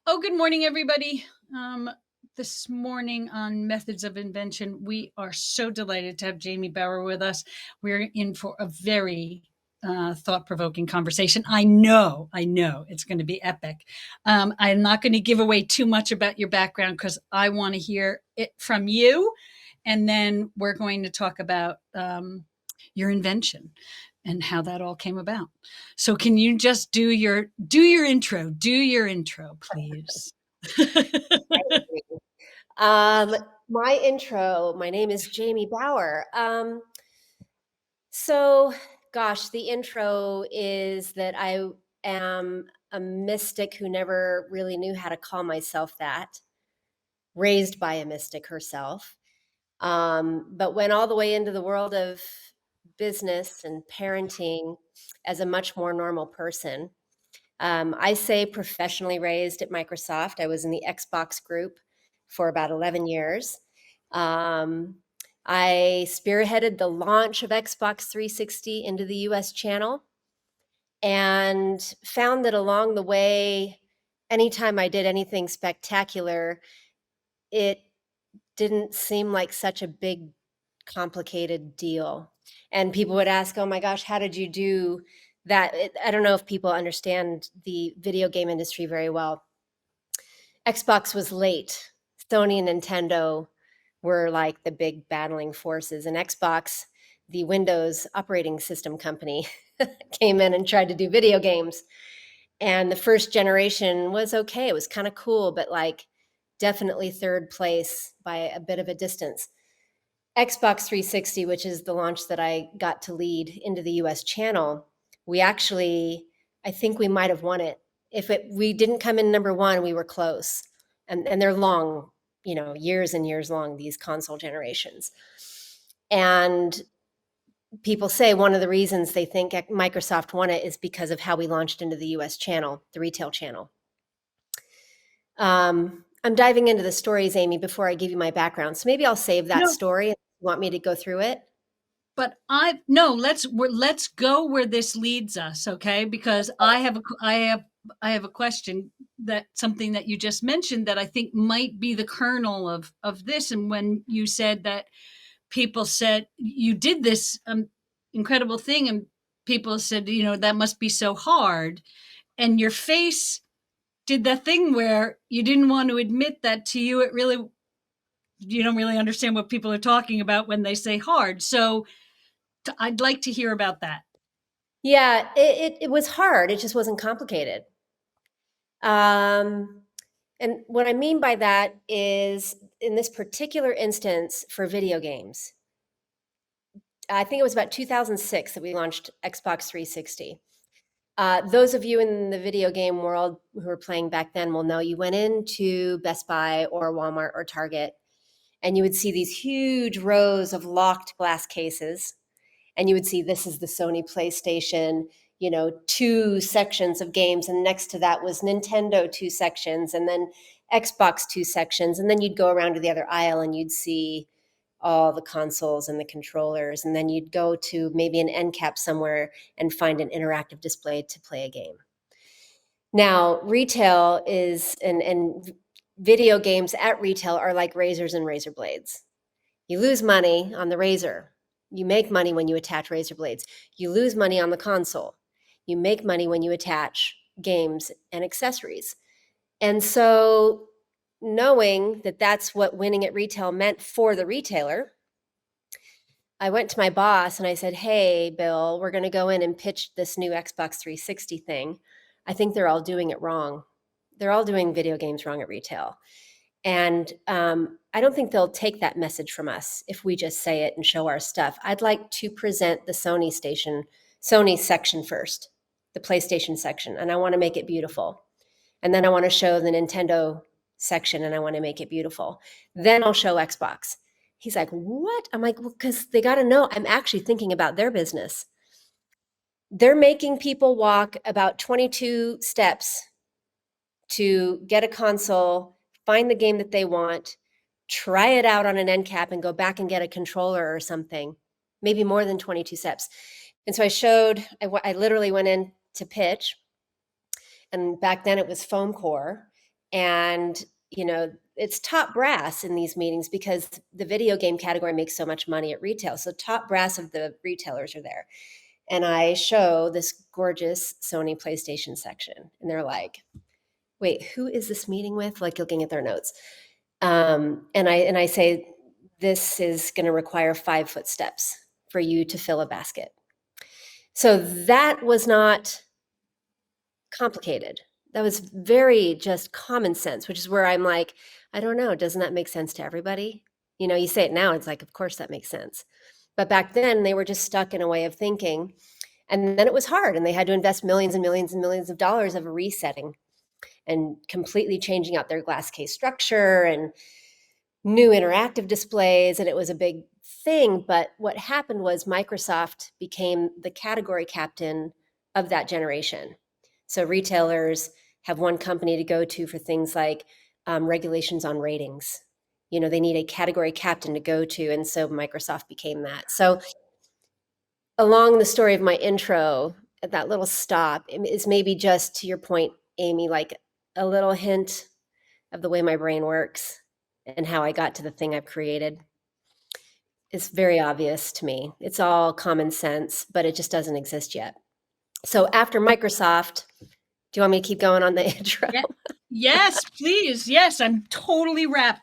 Oh, good morning, everybody. This morning on Methods of Invention, we are so delighted to have Jamie Bauer with us. We're in for a very thought-provoking conversation. I know it's going to be epic. I'm not going to give away too much about your background because I want to hear it from you, and then we're going to talk about your invention and how that all came about. So can you just do your intro? Do your intro, please. Um, my intro, my name is Jamie Bauer. So, gosh, the intro is that I am a mystic who never really knew how to call myself that, raised by a mystic herself, but went all the way into the world of business and parenting as a much more normal person. I say professionally raised at Microsoft. I was in the Xbox group for about 11 years. Um, I spearheaded the launch of Xbox 360 into the US channel and found that along the way, anytime I did anything spectacular, it didn't seem like such a big, complicated deal. And people would ask, oh my gosh, how did you do that? I don't know if people understand the video game industry very well. Xbox was late. Sony and Nintendo were like the big battling forces. And Xbox, the Windows operating system company, came in and tried to do video games. And the first generation was okay. It was kind of cool, but like definitely third place by a bit of a distance. Xbox 360, which is the launch that I got to lead into the US channel, we actually, I think we might have won it. If we didn't come in number one, we were close. And they're long, years and years long, these console generations. And people say one of the reasons they think Microsoft won it is because of how we launched into the US channel, the retail channel. I'm diving into the stories, Amy, before I give you my background. So maybe I'll save that No, story. You want me to go through it? but I no. Let's go where this leads us, okay? Because I have a question, that something that you just mentioned that I think might be the kernel of this. And when you said that people said you did this incredible thing, and people said, that must be so hard, and your face did that thing where you didn't want to admit that to you. It really, you don't really understand what people are talking about when they say hard. So I'd like to hear about that. Yeah, it was hard. It just wasn't complicated. Um, and what I mean by that is in this particular instance for video games, I think it was about 2006 that we launched Xbox 360. Those of you in the video game world who were playing back then will know you went into Best Buy or Walmart or Target, and you would see these huge rows of locked glass cases, and you would see this is the Sony PlayStation, two sections of games, and next to that was Nintendo, two sections, and then Xbox, two sections, and then you'd go around to the other aisle and you'd see all the consoles and the controllers, and then you'd go to maybe an end cap somewhere and find an interactive display to play a game. Now, retail is and video games at retail are like razors and razor blades. You lose money on the razor. You make money when you attach razor blades. You lose money on the console. You make money when you attach games and accessories. And so, knowing that that's what winning at retail meant for the retailer, I went to my boss and I said, hey, Bill, we're going to go in and pitch this new Xbox 360 thing. I think they're all doing it wrong. They're all doing video games wrong at retail. And I don't think they'll take that message from us if we just say it and show our stuff. I'd like to present the Sony section first, the PlayStation section, and I want to make it beautiful. And then I want to show the Nintendo section and I want to make it beautiful. Then I'll show Xbox. He's like, what? I'm like, well, because they got to know I'm actually thinking about their business. They're making people walk about 22 steps to get a console, find the game that they want, try it out on an end cap, and go back and get a controller or something, maybe more than 22 steps. And so I literally went in to pitch. And back then it was foam core. And, it's top brass in these meetings because the video game category makes so much money at retail. So top brass of the retailers are there. And I show this gorgeous Sony PlayStation section. And they're like, wait, who is this meeting with? Like looking at their notes. And I say, this is going to require 5-foot steps for you to fill a basket. So that was not complicated. That was very just common sense, which is where I'm like, I don't know, doesn't that make sense to everybody? You say it now, it's like, of course that makes sense. But back then they were just stuck in a way of thinking. And then it was hard, and they had to invest millions and millions and millions of dollars of resetting and completely changing out their glass case structure and new interactive displays. And it was a big thing. But what happened was Microsoft became the category captain of that generation. So retailers have one company to go to for things like regulations on ratings. They need a category captain to go to. And so Microsoft became that. So along the story of my intro, that little stop is maybe just to your point, Amy, like a little hint of the way my brain works and how I got to the thing I've created. It's very obvious to me. It's all common sense, but it just doesn't exist yet. So after Microsoft, do you want me to keep going on the intro? Yeah. Yes, please. Yes, I'm totally wrapped.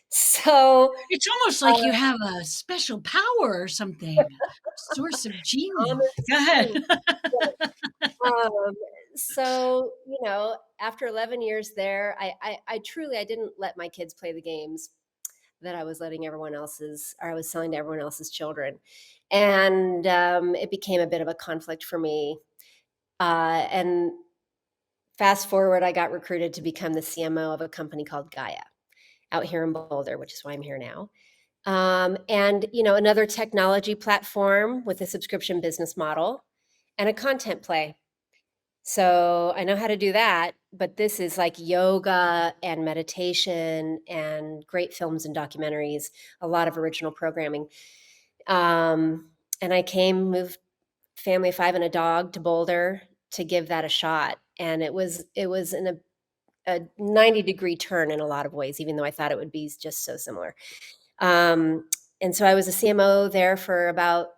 So It's almost like you have a special power or something, source of genius. Go ahead. um, so after 11 years there, I truly I didn't let my kids play the games that I was letting everyone else's, or I was selling to everyone else's children, and it became a bit of a conflict for me. And fast forward, I got recruited to become the CMO of a company called Gaia out here in Boulder, which is why I'm here now. And another technology platform with a subscription business model and a content play. So I know how to do that, but this is like yoga and meditation and great films and documentaries, a lot of original programming. And I moved family of 5 and a dog to Boulder to give that a shot. And it was in a 90-degree turn in a lot of ways, even though I thought it would be just so similar. And so I was a CMO there for about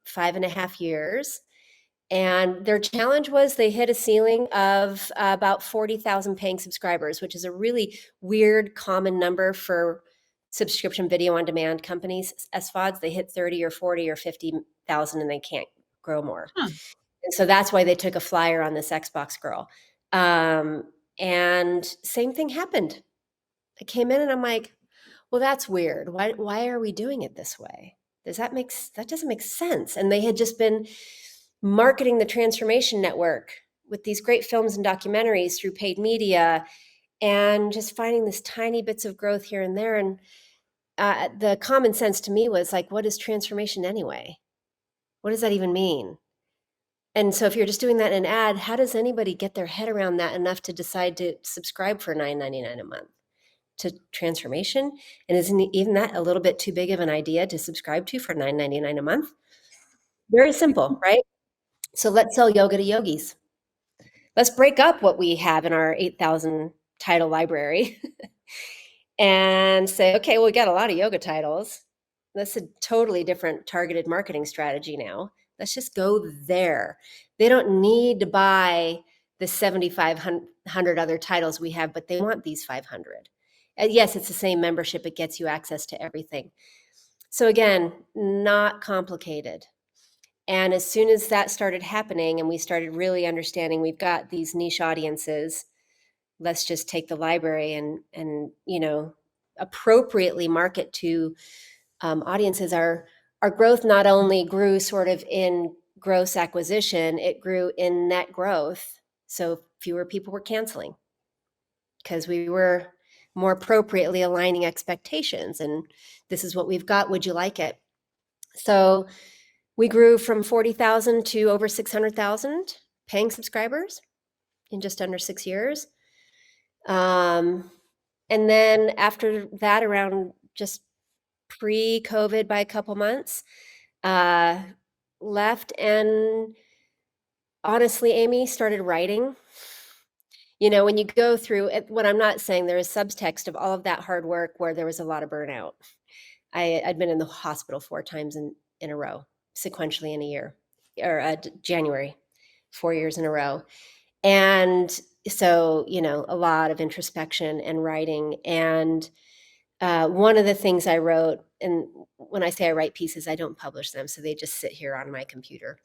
5.5 years. And their challenge was they hit a ceiling of about 40,000 paying subscribers, which is a really weird common number for subscription video on demand companies, SVODs. They hit 30 or 40 or 50,000 and they can't grow more. Huh. And so that's why they took a flyer on this Xbox girl. And same thing happened. I came in and I'm like, well, that's weird. Why are we doing it this way? That doesn't make sense. And they had just been marketing the Transformation Network with these great films and documentaries through paid media and just finding these tiny bits of growth here and there. And the common sense to me was like, what is transformation anyway? What does that even mean? And so if you're just doing that in an ad, how does anybody get their head around that enough to decide to subscribe for $9.99 a month to Transformation? And isn't even that a little bit too big of an idea to subscribe to for $9.99 a month? Very simple, right? So let's sell yoga to yogis. Let's break up what we have in our 8,000 title library and say, okay, well, we got a lot of yoga titles. That's a totally different targeted marketing strategy now. Let's just go there. They don't need to buy the 7,500 other titles we have, but they want these 500. Yes, it's the same membership. It gets you access to everything. So again, not complicated. And as soon as that started happening and we started really understanding we've got these niche audiences, let's just take the library and appropriately market to audiences. Our growth not only grew sort of in gross acquisition, it grew in net growth. So fewer people were canceling because we were more appropriately aligning expectations. And this is what we've got. Would you like it? So we grew from 40,000 to over 600,000 paying subscribers in just under 6 years. And then after that, around just pre-COVID by a couple months, left and honestly, Amy, started writing You know, when you go through it, what I'm not saying, there is subtext of all of that hard work where there was a lot of burnout. I'd been in the hospital 4 times in a row, sequentially in a year, or January, 4 years in a row. And so, you know, a lot of introspection and writing. And one of the things I wrote, and when I say I write pieces, I don't publish them, so they just sit here on my computer.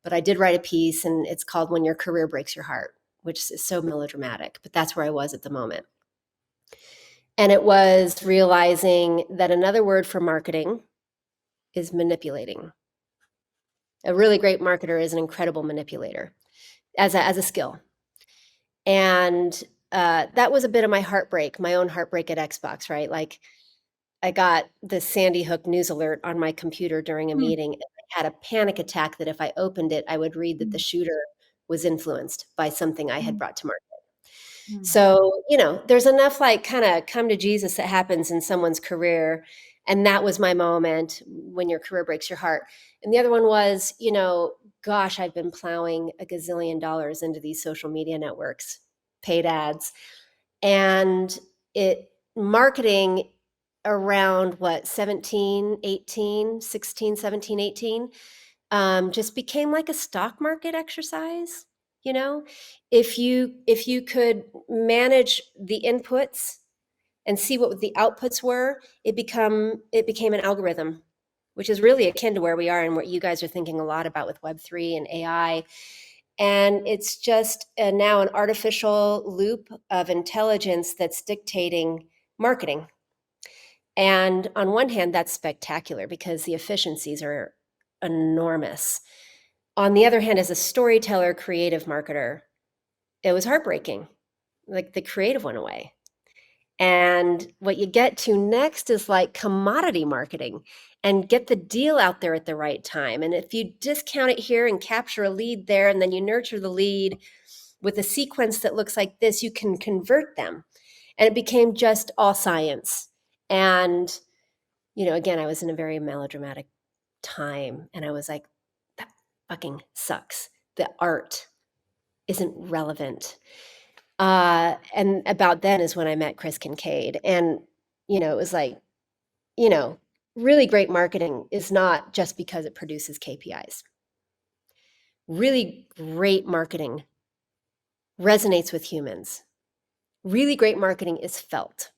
But I did write a piece, and it's called When Your Career Breaks Your Heart, which is so melodramatic, but that's where I was at the moment. And it was realizing that another word for marketing is manipulating. A really great marketer is an incredible manipulator as a skill. And that was a bit of my heartbreak, my own heartbreak at Xbox, right? Like, I got the Sandy Hook news alert on my computer during a Mm, meeting, and I had a panic attack that if I opened it, I would read that the mm, shooter was influenced by something I had mm, brought to market. mm. So, you know, there's enough like kind of come to Jesus that happens in someone's career. And that was my moment when your career breaks your heart. And the other one was, you know, gosh, I've been plowing a gazillion dollars into these social media networks, paid ads, and it marketing around what, 17, 18, 16, 17, 18, just became like a stock market exercise. You know, if you could manage the inputs and see what the outputs were, it became an algorithm, which is really akin to where we are and what you guys are thinking a lot about with Web3 and AI. And it's just now an artificial loop of intelligence that's dictating marketing. And on one hand, that's spectacular because the efficiencies are enormous. On the other hand, as a storyteller, creative marketer, it was heartbreaking. Like the creative went away. And what you get to next is like commodity marketing and get the deal out there at the right time. And if you discount it here and capture a lead there, and then you nurture the lead with a sequence that looks like this, you can convert them. And it became just all science. And, you know, again, I was in a very melodramatic time and I was like, that fucking sucks. The art isn't relevant. And about then is when I met Chris Kincaid. And, you know, it was like, you know, really great marketing is not just because it produces KPIs. Really great marketing resonates with humans. Really great marketing is felt.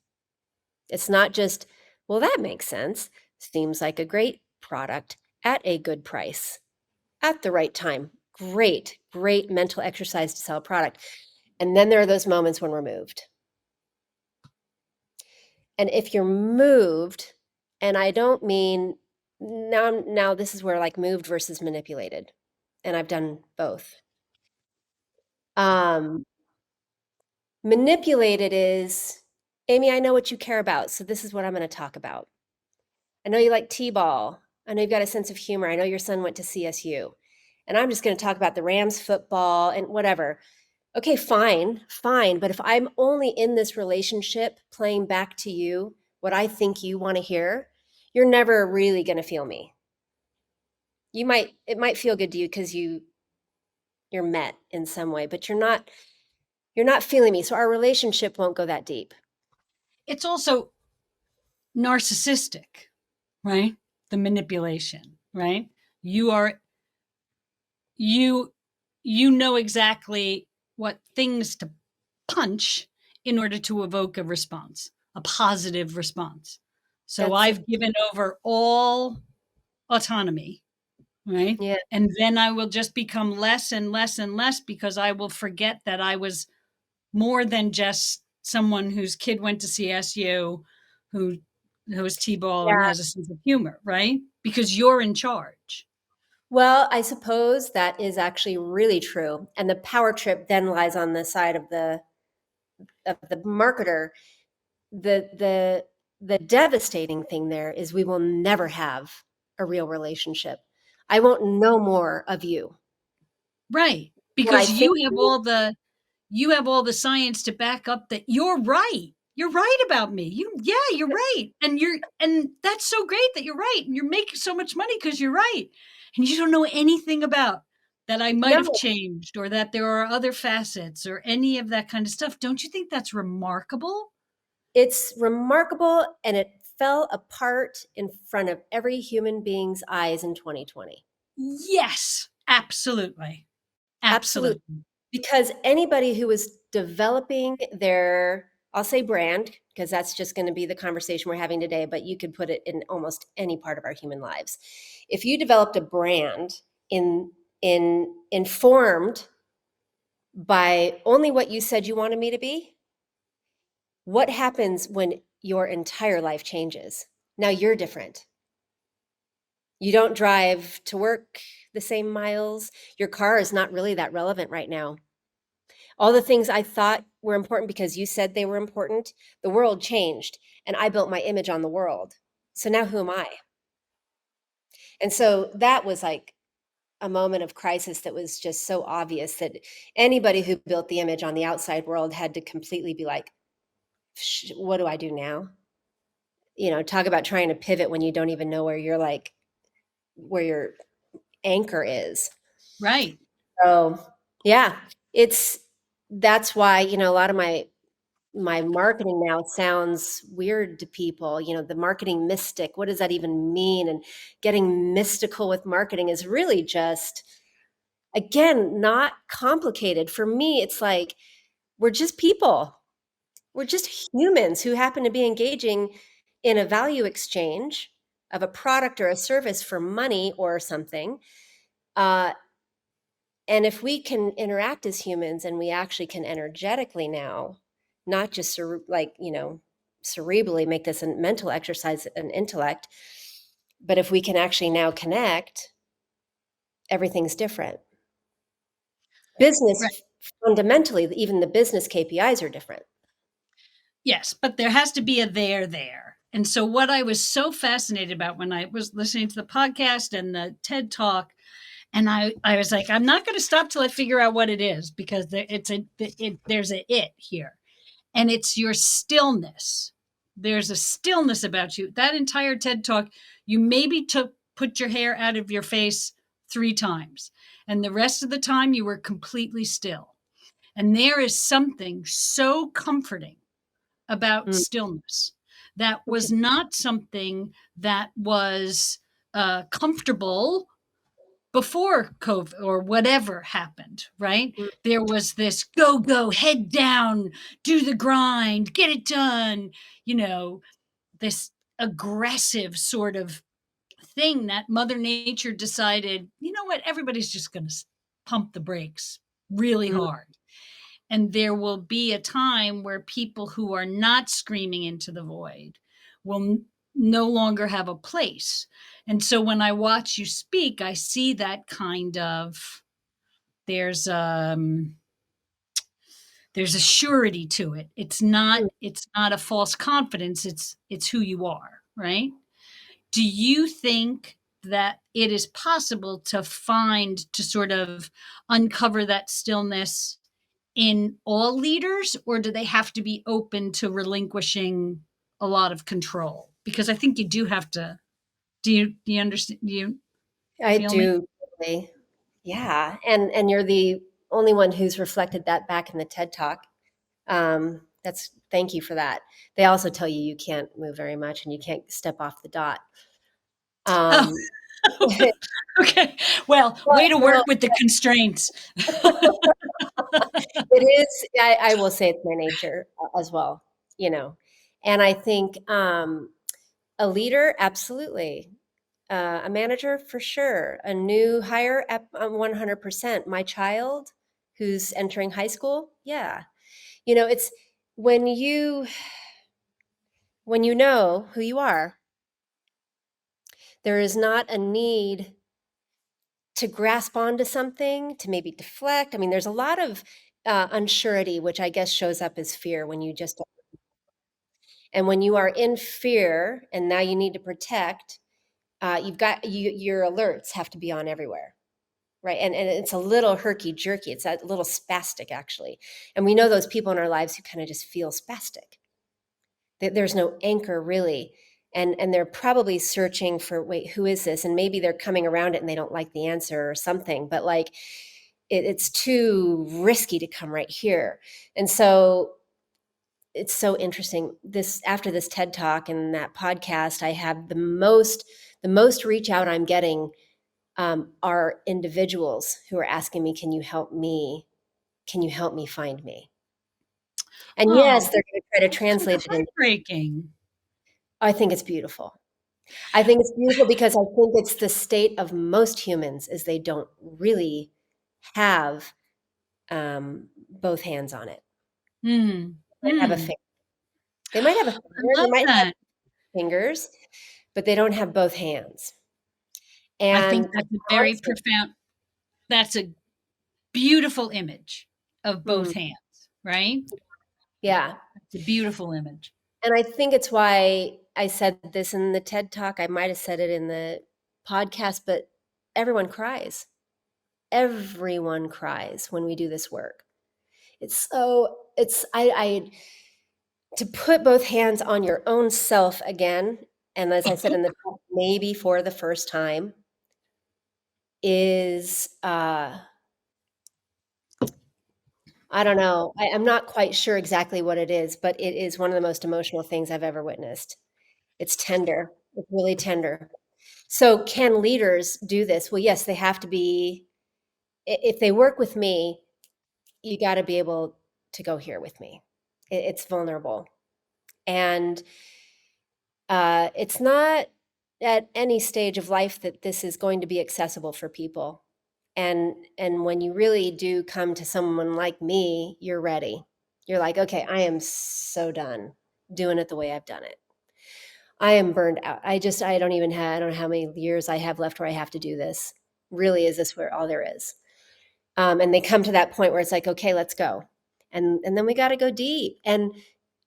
It's not just, well, that makes sense. Seems like a great product at a good price at the right time. Great, great mental exercise to sell a product. And then there are those moments when we're moved. And if you're moved, and I don't mean now this is where like moved versus manipulated. And I've done both. Um, Manipulated is, Amy, I know what you care about, so this is what I'm going to talk about. I know you like T-ball. I know you've got a sense of humor. I know your son went to CSU. And I'm just going to talk about the Rams football and whatever. Okay, fine, fine. But if I'm only in this relationship playing back to you what I think you want to hear, you're never really going to feel me. It might feel good to you because you're met in some way, but you're not feeling me. So our relationship won't go that deep. It's also narcissistic, right? The manipulation, right? You are you you know exactly what things to punch in order to evoke a response, a positive response. So That's I've given over all autonomy, right? yeah. And then I will just become less and less and less because I will forget that I was more than just someone whose kid went to CSU, who knows T-ball and Yeah. has a sense of humor, right? Because you're in charge. Well, I suppose that is actually really true. And the power trip then lies on the side of the marketer. The devastating thing there is we will never have a real relationship. I won't know more of you. Right. What I Because think you have all the science to back up that you're right. You're right about me. You're right. And that's so great that you're right. And you're making so much money because you're right. And you don't know anything about that I might have No, changed or that there are other facets or any of that kind of stuff. Don't you think that's remarkable? it's remarkable, and it fell apart in front of every human being's eyes in 2020. Yes, absolutely. Absolutely. Absolutely. Because anybody who was developing their, I'll say brand, because that's just going to be the conversation we're having today, but you could put it in almost any part of our human lives. If you developed a brand in informed by only what you said you wanted me to be, what happens when your entire life changes? Now you're different. You don't drive to work the same miles. Your car is not really that relevant right now. All the things I thought were important because you said they were important, the world changed and I built my image on the world. So now who am I? And so that was like a moment of crisis that was just so obvious that anybody who built the image on the outside world had to completely be like, what do I do now? Talk about trying to pivot when you don't even know where you're like, where your anchor is. Right. So yeah, it's that's why, a lot of my marketing now sounds weird to people. The marketing mystic, what does that even mean? And getting mystical with marketing is really just, again, not complicated. For me, it's like we're just people. We're just humans who happen to be engaging in a value exchange of a product or a service for money or something. Uh, and if we can interact as humans and we actually can energetically now, not just cerebrally make this a mental exercise and intellect, but if we can actually now connect, everything's different. Right. Business, fundamentally, even the business KPIs are different. Yes, but there has to be a there there. And so what I was so fascinated about when I was listening to the podcast and the TED Talk, and I was like, I'm not going to stop till I figure out what it is because there's a it here, and it's your stillness. There's a stillness about you. That entire TED Talk, you maybe took put your hair out of your face 3 times, and the rest of the time you were completely still. And there is something so comforting about Mm, stillness. That was interest- not something that was comfortable before COVID or whatever happened, right? mm, There was this go, go, head down, do the grind, get it done, you know, this aggressive sort of thing that Mother Nature decided, you know what, everybody's just going to pump the brakes really mm. hard. And there will be a time where people who are not screaming into the void will no longer have a place. And so when I watch you speak, I see that kind of there's um there's a surety to it. It's not a false confidence, it's who you are, right? Do you think that it is possible to sort of uncover that stillness in all leaders, or do they have to be open to relinquishing a lot of control? Because I think you do have to. Do you understand? Do you I feel me? do. Totally. Yeah, and you're the only one who's reflected that back in the TED Talk. That's Thank you for that. They also tell you you can't move very much and you can't step off the dot. Oh, Um, okay. Well, but way to no, work with the constraints. it is. I will say it's my nature as well. You know, and I think a leader, absolutely. A manager, for sure. A new hire, 100%. My child, who's entering high school, yeah. It's when you when you know who you are, there is not a need to grasp onto something, to maybe deflect. I mean, there's a lot of unsurety, which I guess shows up as fear when you just, and when you are in fear and now you need to protect, your alerts have to be on everywhere. Right. And it's a little herky jerky. It's a little spastic, actually. And we know those people in our lives who kind of just feel spastic. There's no anchor really. and they're probably searching for, wait, who is this? And maybe they're coming around it and they don't like the answer or something, but like it's too risky to come right here. And so it's so interesting. This, after this TED Talk and that podcast, I have the most reach out I'm getting are individuals who are asking me, "Can you help me? Can you help me find me?" And Oh, yes, they're going to try to that's kind translate of it into. heartbreaking. I think it's beautiful. I think it's beautiful because I think it's the state of most humans is they don't really have both hands on it. Mm, They have a mm. finger. They might have a I finger. They love might have that. fingers, but they don't have both hands. I And think that's a very profound, that's a beautiful image of both mm, hands, right? yeah. It's a beautiful image. And I think it's why I said this in the TED Talk. I might have said it in the podcast, but everyone cries. Everyone cries when we do this work. I to put both hands on your own self again, and as I said in the talk, maybe for the first time, is I don't know. I'm not quite sure exactly what it is, but it is one of the most emotional things I've ever witnessed. It's tender. It's really tender. So can leaders do this? Well, yes, they have to be. If they work with me, you got to be able to go here with me. It's vulnerable, and it's not at any stage of life that this is going to be accessible for people. And when you really do come to someone like me, you're ready. You're like, okay, I am so done doing it the way I've done it. I am burned out. I don't even have, I don't know how many years I have left where I have to do this. Really, is this where all there is? And they come to that point where it's like, okay, let's go. And then we got to go deep. And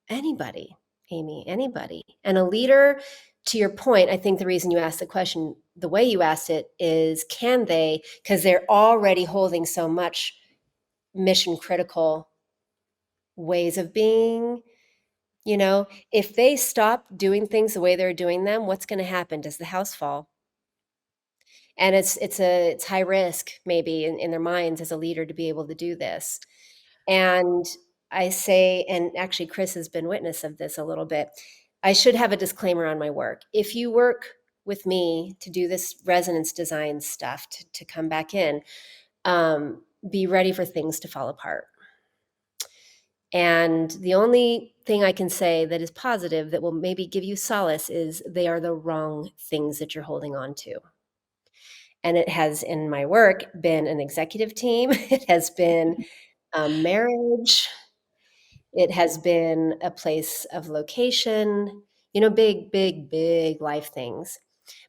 anybody, Amy, anybody. And a leader, to your point, I think the reason you asked the question, the way you asked it is, can they, because they're already holding so much mission critical ways of being, if they stop doing things the way they're doing them, what's going to happen? Does the house fall? And it's high risk maybe in their minds as a leader to be able to do this. And I say, and actually Chris has been witness of this a little bit, I should have a disclaimer on my work. If you work with me to do this resonance design stuff to come back in, be ready for things to fall apart. And the only thing I can say that is positive that will maybe give you solace is they are the wrong things that you're holding on to. And it has, in my work, been an executive team. It has been marriage. It has been a place of location, big, big, big life things.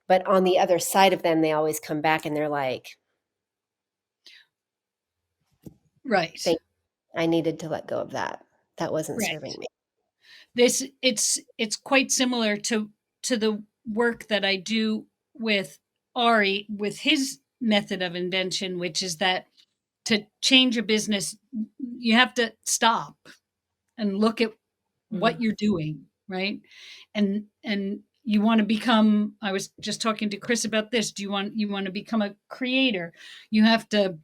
But on the other side of them, they always come back and they're like, Right. thank I needed to let go of that. That wasn't serving Right. me. It's quite similar to the work that I do with Ari with his method of invention, which is that to change a business, you have to stop and look at what Mm. you're doing, right? And you want to become, I was just talking to Chris about this. Do you want to become a creator? You have to,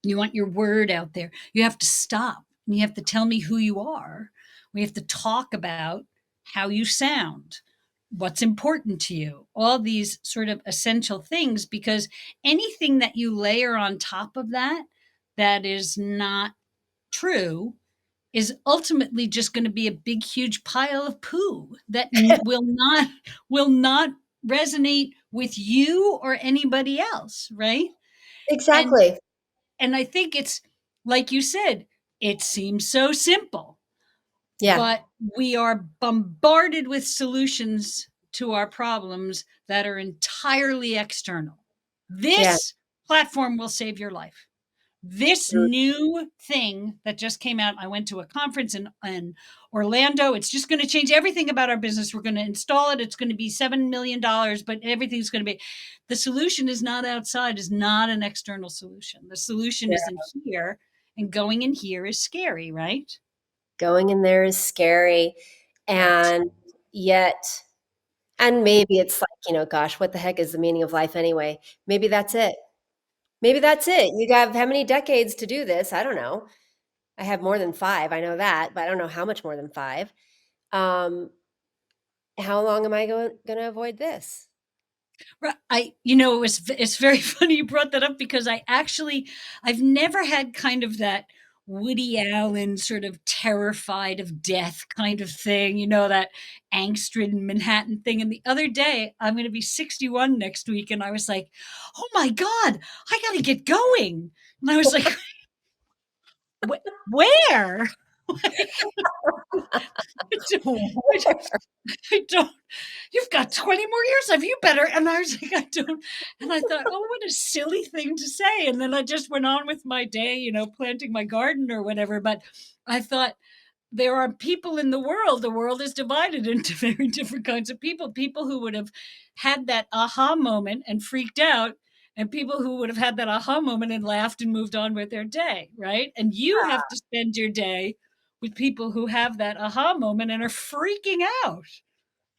you want your word out there. You have to stop and you have to tell me who you are. We have to talk about how you sound, what's important to you, all these sort of essential things, because anything that you layer on top of that that is not true is ultimately just going to be a big huge pile of poo that will not resonate with you or anybody else, right? and Exactly. and I think it's like you said, it seems so simple, Yeah. but we are bombarded with solutions to our problems that are entirely external. Yeah. This platform will save your life. This Mm. new thing that just came out, I went to a conference in Orlando. It's just going to change everything about our business. We're going to install it. It's going to be $7 million, but everything's going to be, the solution is not outside, is not an external solution. The solution is in here, and going in here is scary, right? Going in there is scary. Right. And yet And maybe it's like, gosh, what the heck is the meaning of life anyway? Maybe that's it. Maybe that's it. You have how many decades to do this? I don't know. I have more than 5, I know that, but I don't know how much more than 5. Um, how long am I gonna avoid this? Right, it's very funny you brought that up because I've never had kind of that Woody Allen sort of terrified of death kind of thing, that angst-ridden Manhattan thing, and the other day, I'm gonna be 61 next week, and I was like, "Oh my god, I gotta get going." And I was like, Where?" Like, I I don't "You've got 20 more years of you better," and I was like, "I don't," and I thought, "Oh, what a silly thing to say," and then I just went on with my day, planting my garden or whatever, but I thought, there are people in the world is divided into very different kinds of people who would have had that aha moment and freaked out, and people who would have had that aha moment and laughed and moved on with their day, right? And you have to spend your day with people who have that aha moment and are freaking out,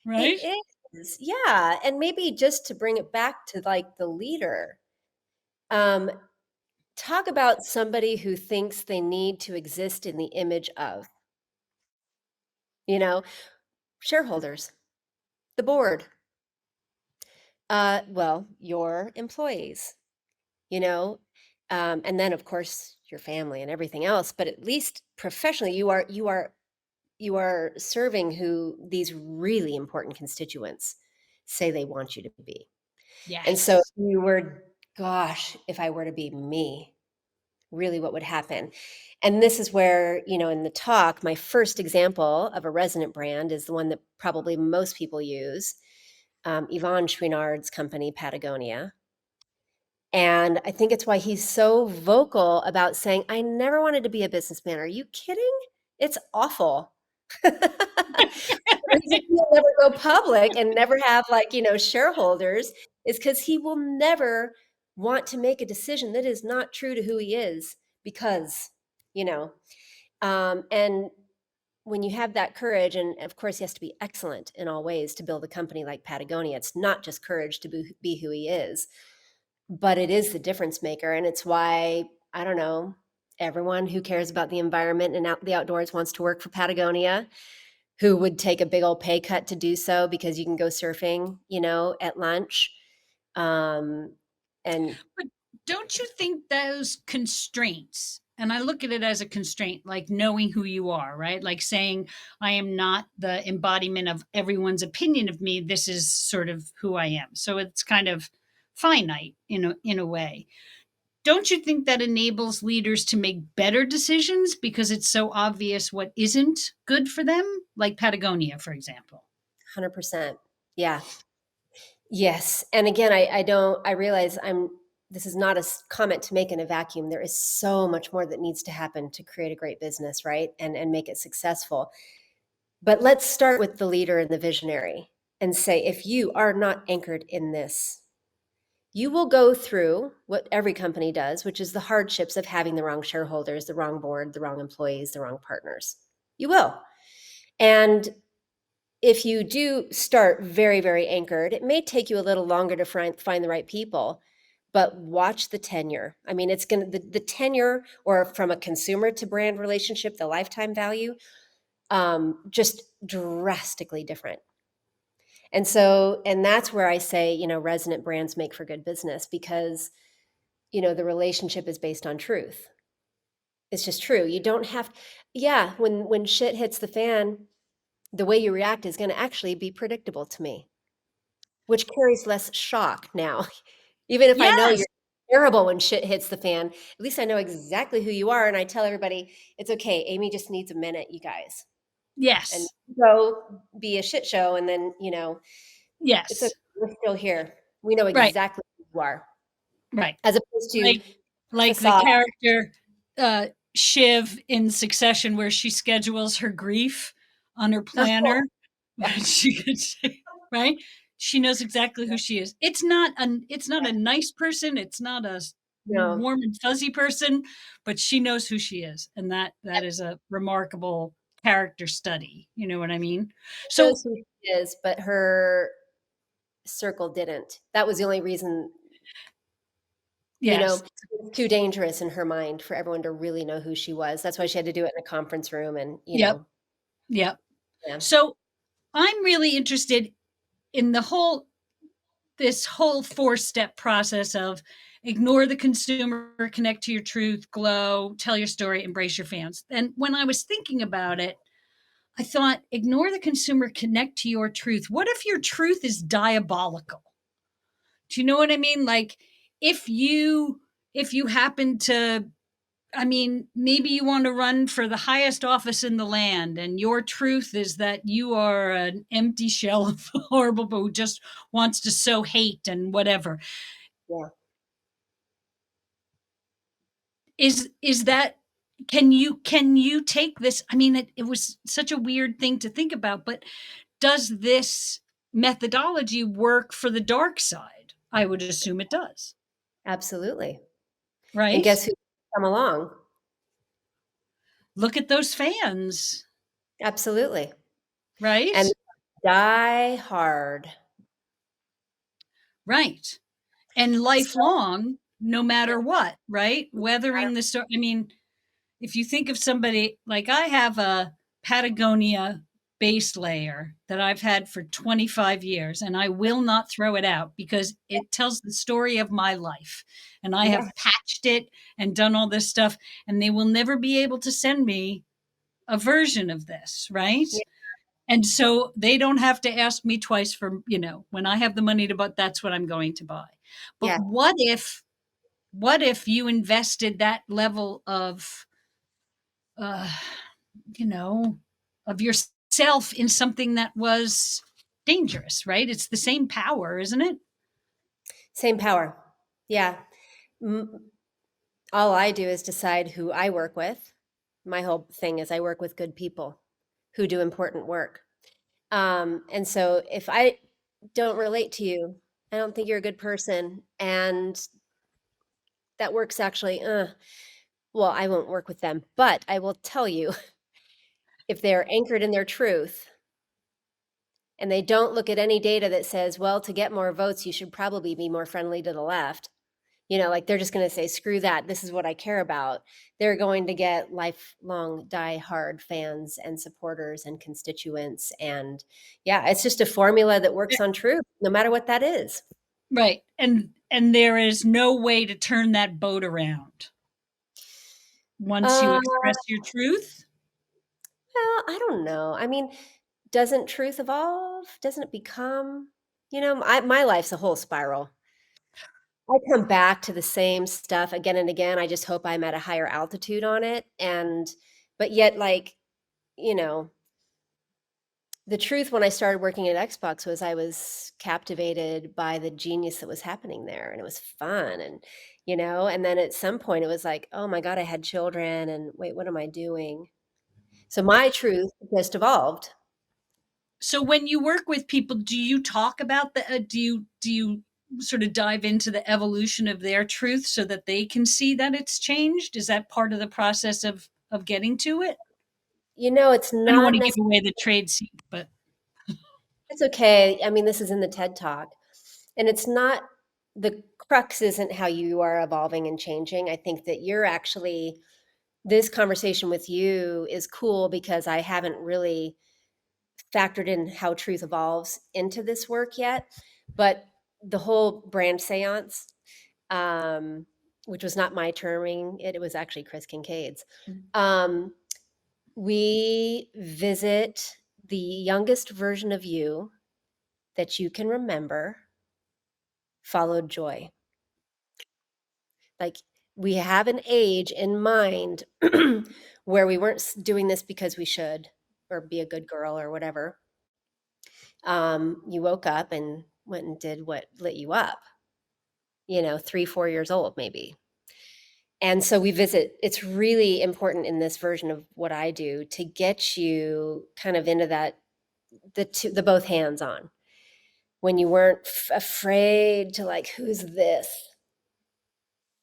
right? It is, yeah, and maybe just to bring it back to, like, the leader, um, talk about somebody who thinks they need to exist in the image of, you know, shareholders, the board, well, your employees, you know, and then, of course, your family and everything else, but at least professionally, you are serving who these really important constituents say they want you to be. And so if Yes. you were gosh, if I were to be me, really what would happen? And this is where, in the talk, my first example of a resonant brand is the one that probably most people use, Yvon Chouinard's company, Patagonia. And I think it's why he's so vocal about saying, "I never wanted to be a businessman. Are you kidding? It's awful." The reason he'll never go public and never have, like, shareholders is because he will never want to make a decision that is not true to who he is because, you know, and when you have that courage, and of course he has to be excellent in all ways to build a company like Patagonia. It's not just courage to be who he is, but it is the difference maker, and it's why, I don't know, everyone who cares about the environment and the outdoors wants to work for Patagonia, who would take a big old pay cut to do so because you can go surfing, at lunch. Um, and But don't you think those constraints, and I look at it as a constraint, like knowing who you are, right? Like saying, I am not the embodiment of everyone's opinion of me. This is sort of who I am. So it's kind of finite in a way. Don't you think that enables leaders to make better decisions because it's so obvious what isn't good for them? Like Patagonia, for example. 100%. Yeah. Yes. And again, I realize this is not a comment to make in a vacuum. There is so much more that needs to happen to create a great business, right? And make it successful. But let's start with the leader and the visionary and say, if you are not anchored in this, you will go through what every company does, which is the hardships of having the wrong shareholders, the wrong board, the wrong employees, the wrong partners. You will. And if you do start very, very anchored, it may take you a little longer to find the right people, but watch the tenure. I mean, it's going to, the tenure, or from a consumer to brand relationship, the lifetime value, just drastically different. And that's where I say, resonant brands make for good business because, the relationship is based on truth. It's just true. You don't have, yeah, when shit hits the fan, the way you react is going to actually be predictable to me, which carries less shock now. Even if I know Yes. you're terrible when shit hits the fan, at least I know exactly who you are. And I tell everybody, it's okay. Amy just needs a minute, you guys. And Yes. go be a shit show. And then, it's okay. Yes. We're still here. We know Right. exactly who you are, Right. as opposed to Like like the facade. character Shiv in Succession, where she schedules her grief on her planner. She could say, right? She knows exactly who she is. It's not a nice person. It's not a No, warm and fuzzy person, but she knows who she is, and that is a remarkable character study. You know what I mean? she So knows who she is, but her. circle didn't. That was the only reason, you Yes. know, it's too dangerous in her mind for everyone to really know who she was. That's why she had to do it in a conference room and, Yep. Yep. yeah. So I'm really interested in this whole 4-step process of ignore the consumer, connect to your truth, glow, tell your story, embrace your fans. And when I was thinking about it, I thought, ignore the consumer, connect to your truth. What if your truth is diabolical? Do you know what I mean? Like if you happen to, I mean, maybe you want to run for the highest office in the land, and your truth is that you are an empty shell of horrible, but who just wants to sow hate and whatever. Yeah. Is that, can you take this? I mean, it was such a weird thing to think about, but does this methodology work for the dark side? I would assume it does, Absolutely. And right? guess who come along? Look at those fans, Absolutely. And right? die hard. Right. And So, lifelong, no yeah, matter what, right? Weathering the storm. I mean, if you think of somebody like, I have a Patagonia base layer that I've had for 25 years, and I will not throw it out because it tells the story of my life. And I yeah, have patched it and done all this stuff, and they will never be able to send me a version of this, right? yeah, And so they don't have to ask me twice for, when I have the money to buy, that's what I'm going to buy. But yeah. what if you invested that level uh, you know, of yourself in something that was dangerous, right? It's the same power, isn't it? Same power. Yeah. M All I do is decide who I work with. My whole thing is I work with good people who do important work. And so if I don't relate to you, I don't think you're a good person, and that work's actually, well, I won't work with them. But I will tell you, if they're anchored in their truth and they don't look at any data that says, well, to get more votes, you should probably be more friendly to the left. Like they're just going to say, screw that. This is what I care about. They're going to get lifelong die-hard fans and supporters and constituents. And yeah, it's just a formula that works on truth, no matter what that is. Right. And there is no way to turn that boat around once you Uh, express your truth. well, I don't know. I mean, doesn't truth evolve? Doesn't it become, my life's a whole spiral. I come back to the same stuff again and again. I just hope I'm at a higher altitude on it. But yet, like, you know, the truth when I started working at Xbox was I was captivated by the genius that was happening there, and it was fun, and then at some point it was like, "Oh my god, I had children, and wait, what am I doing?" So my truth just evolved. So when you work with people, do you talk about do you sort of dive into the evolution of their truth so that they can see that it's changed? Is that part of the process of getting to it? It's I don't not want to give necessarily. away the trade secret, but It's okay. I mean, this is in the TED Talk, and it's not the crux isn't how you are evolving and changing. I think that you're actually this conversation with you is cool because I haven't really factored in how truth evolves into this work yet. But the whole brand seance, um, which was not my terming, it was actually Chris Kincaid's. Um, we visit the youngest version of you that you can remember, followed joy. Like we have an age in mind where we weren't doing this because we should or be a good girl or whatever. You woke up and went and did what lit you up, 3, 4 years old, maybe. And so we visit, it's really important in this version of what I do to get you kind of into that, the both hands on when you weren't afraid to like, who's this?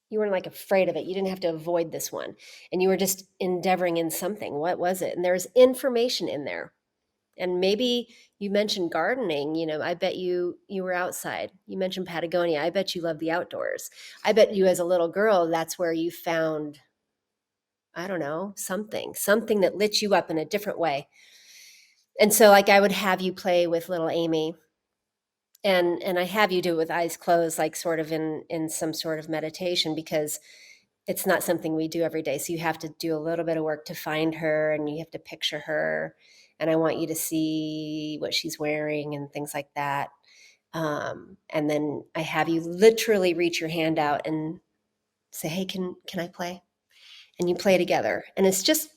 You weren't like afraid of it. You didn't have to avoid this one. And you were just endeavoring in something. What was it? And there's information in there. And maybe you mentioned gardening, I bet you were outside. You mentioned Patagonia. I bet you love the outdoors. I bet you as a little girl, that's where you found, I don't know, something that lit you up in a different way. And so like I would have you play with little Amy, and I have you do it with eyes closed, like sort of in some sort of meditation, because it's not something we do every day. So you have to do a little bit of work to find her, and you have to picture her, and I want you to see what she's wearing and things like that. And then I have you literally reach your hand out and say, "Hey, can I play?" And you play together, and it's just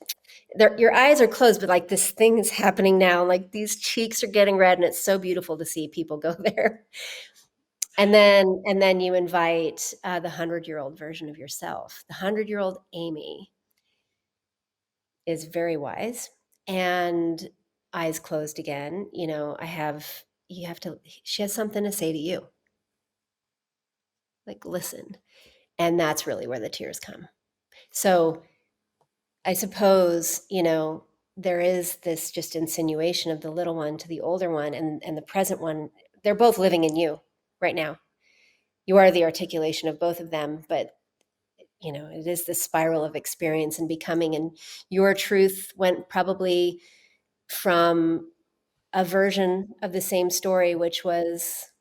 your eyes are closed, but like this thing is happening now. Like these cheeks are getting red, and it's so beautiful to see people go there. And then you invite the 100-year-old version of yourself. The 100-year-old Amy is very wise, and eyes closed again. You have to. She has something to say to you. Like listen, and that's really where the tears come. So I suppose, there is this just insinuation of the little one to the older one, and the present one. They're both living in you right now. You are the articulation of both of them, but it is this spiral of experience and becoming. And your truth went probably from a version of the same story, which was,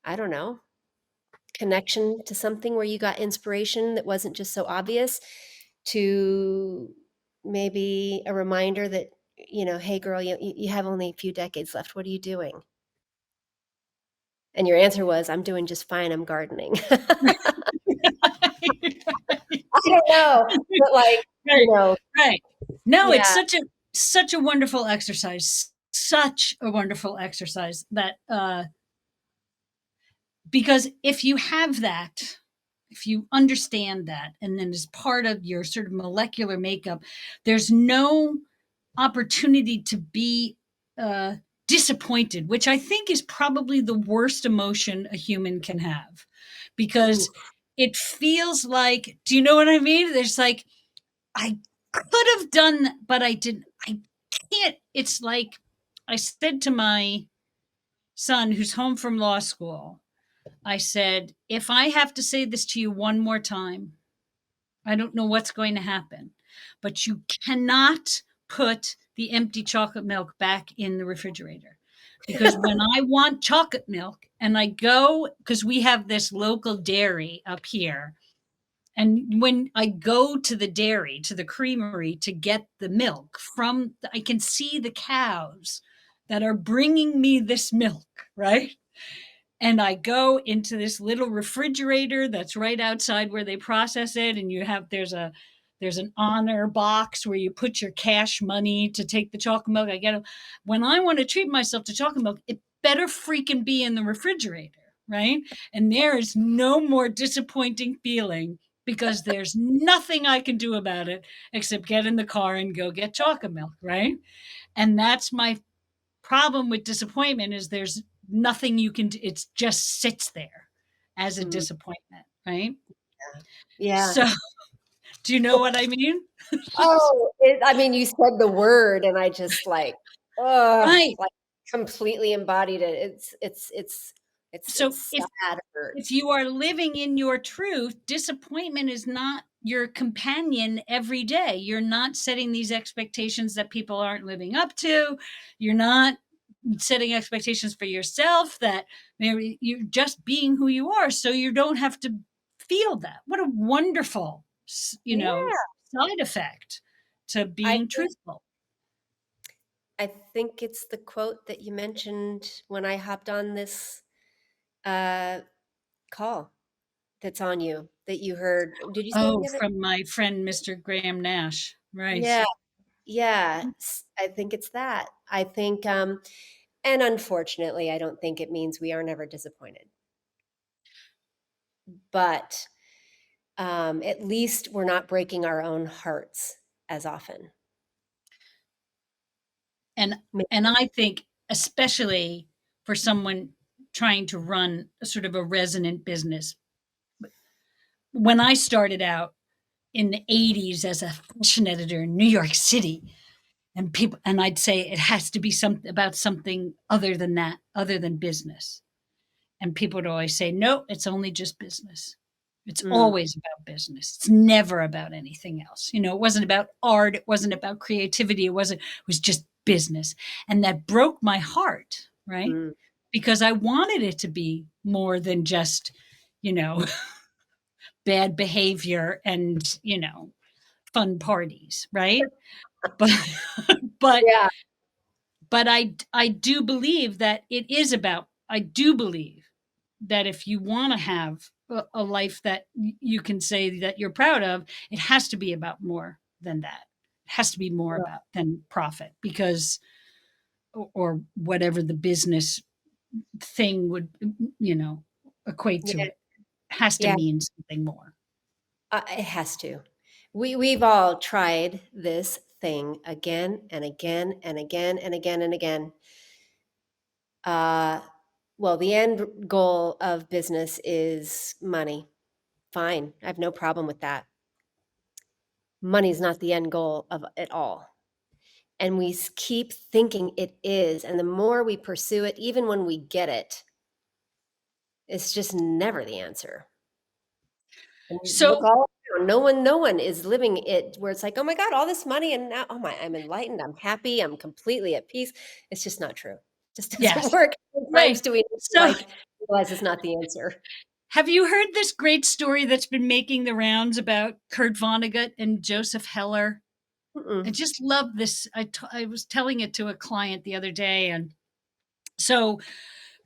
I don't know, connection to something where you got inspiration that wasn't just so obvious, to maybe a reminder that, hey girl, you have only a few decades left. What are you doing? And your answer was, I'm doing just fine. I'm gardening. I don't know, but like, Right, right. No, it's yeah. such a wonderful exercise. Such a wonderful exercise that because if you have that, if you understand that, and then as part of your sort of molecular makeup, there's no opportunity to be uh, disappointed, which I think is probably the worst emotion a human can have, Ooh, because it feels like, do you know what I mean? There's like, I could have done that, but I didn't. I can't. It's like I said to my son who's home from law school, I said, if I have to say this to you one more time, I don't know what's going to happen, but you cannot put the empty chocolate milk back in the refrigerator. Because when I want chocolate milk and I go, because we have this local dairy up here, and when I go to the dairy, to the creamery to get the milk from, I can see the cows that are bringing me this milk, right? And I go into this little refrigerator that's right outside where they process it, and there's an honor box where you put your cash money to take the chocolate milk. I get it. When I want to treat myself to chocolate milk, it better freaking be in the refrigerator, right? And there is no more disappointing feeling, because there's nothing I can do about it except get in the car and go get chocolate milk, right? And that's my problem with disappointment, is there's nothing you can do. It just sits there as a mm, disappointment, right? yeah. So do you know what I mean? Oh, I mean, you said the word, and I just Right. like completely embodied it. So It's sad. It if hurts. you are living in your truth, disappointment is not your companion every day. You're not setting these expectations that people aren't living up to. You're not setting expectations for yourself that maybe you're just being who you are, so you don't have to feel that. What a wonderful, Yeah, side effect to I being think truthful. I think it's the quote that you mentioned when I hopped on this uh, call that's on you that you heard. Did you say Oh, any of it? from my friend Mr. Graham Nash. Right. Yeah, yeah. I think it's that. I think, and unfortunately, I don't think it means we are never disappointed, but at least we're not breaking our own hearts as often. And Ma- I think, especially for someone trying to run a sort of a resonant business. When I started out in the 80s as a fashion editor in New York City, And people, and I'd say it has to be something about something other than that, other than business. And people would always say, no, it's only just business. It's Mm, always about business. It's never about anything else. You know, it wasn't about art. It wasn't about creativity. It was just business. And that broke my heart, right? mm. Because I wanted it to be more than just, you know, bad behavior and, you know, fun parties, right? But, but Yeah. I do believe that it is about, I do believe that if you want to have a life that you can say that you're proud of, it has to be about more than that. It has to be more about than profit, because or whatever the business thing would, you know, equate to, Yeah. it has to Yeah. mean something more. It has to. We've all tried this thing again and again and again and again and again. Uh, well, the end goal of business is money. Fine, I have no problem with that. Money's not the end goal of it all. And we keep thinking it is. And the more we pursue it, even when we get it, it's just never the answer. And you look So all around, no one is living it where it's like, "Oh my god, all this money and now, oh my, I'm enlightened, I'm happy, I'm completely at peace." It's just not true. Just doesn't yes, work. How many times right. do we need to, So like, realize it's not the answer? have you heard this great story that's been making the rounds about Kurt Vonnegut and Joseph Heller? I Mm-mm. just love this. I was telling it to a client the other day, and so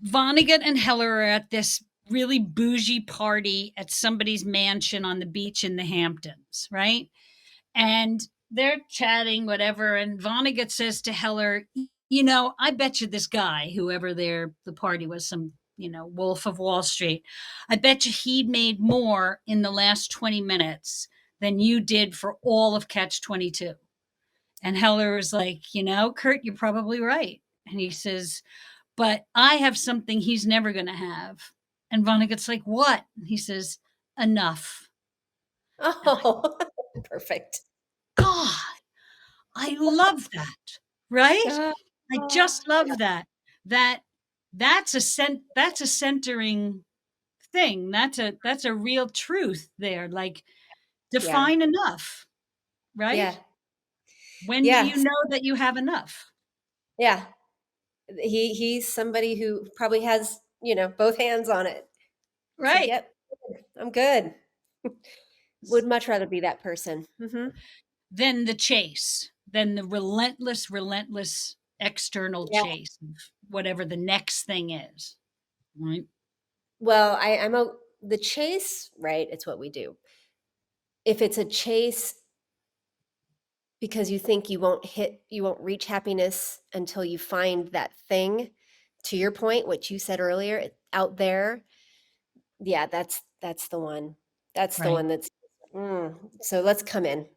Vonnegut and Heller are at this really bougie party at somebody's mansion on the beach in the Hamptons, right? And they're chatting, whatever. And Vonnegut says to Heller, you know, I bet you this guy, whoever the party was, some, you know, Wolf of Wall Street, I bet you he made more in the last 20 minutes than you did for all of Catch 22. And Heller was like, you know, Kurt, you're probably right. And he says, but I have something he's never going to have. And Vonnegut's like, what? And he says, enough. And I, Oh, perfect. God, I love that. Right? Uh, I just yeah, love that. That that's a centering thing. That's a real truth there. Like, yeah, define enough, right? yeah, When do yeah, you know that you have enough? yeah. He's somebody who probably has, both hands on it. It's like, Right. "Yep, I'm good." Would much rather be that person. Mhm. Then the chase, then the relentless external Yeah. chase of whatever the next thing is, right? Well, I'm a the chase, right? It's what we do. If it's a chase because you think you won't reach happiness until you find that thing, to your point, what you said earlier, out there, yeah, that's the one. That's the Right. one that's, so let's come in.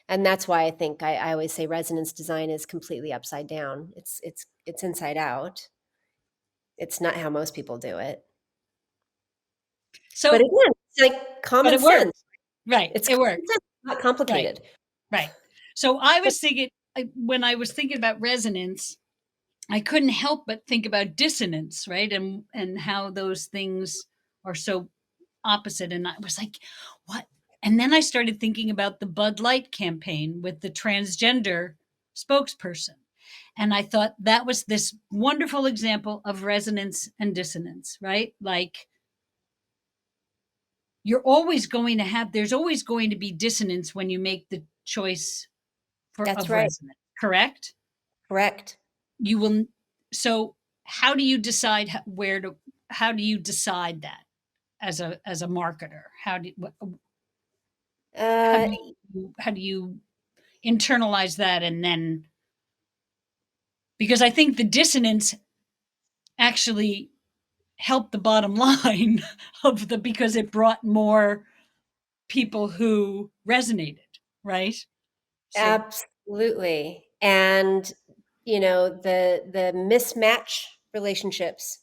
And that's why I think I always say resonance design is completely upside down. It's inside out. It's not how most people do it. But So, again, it's like but common it works. sense. Right. It's It common works. sense, not Right. complicated. Right. So I was thinking, when I was thinking about resonance, I couldn't help but think about dissonance, right? And how those things are so opposite. And I was like, what? And then I started thinking about the Bud Light campaign with the transgender spokesperson. And I thought that was this wonderful example of resonance and dissonance, right? Like, there's always going to be dissonance when you make the choice That's of right. resonance, correct? Correct. You will, so how do you decide how do you decide that as a marketer? How Uh, do how do you internalize that, and then, because I think the dissonance actually helped the bottom line of the because it brought more people who resonated, right? So Absolutely. And, the mismatch relationships,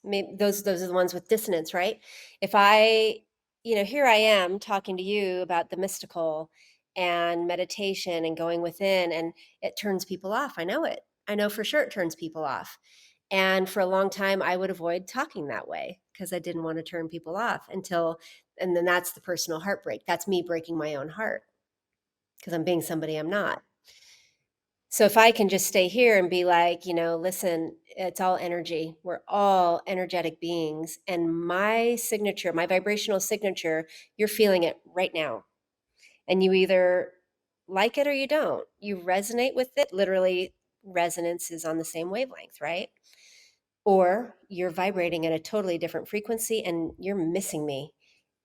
those are the ones with dissonance, right? If I, here I am talking to you about the mystical, and meditation and going within, and it turns people off. I know it. I know for sure it turns people off. And for a long time, I would avoid talking that way because I didn't want to turn people off and then that's the personal heartbreak. That's me breaking my own heart because I'm being somebody I'm not. So if I can just stay here and be like, listen, it's all energy. We're all energetic beings. And my signature, my vibrational signature, you're feeling it right now. And you either like it or you don't. You resonate with it. Literally, resonance is on the same wavelength, right? Or you're vibrating at a totally different frequency and you're missing me.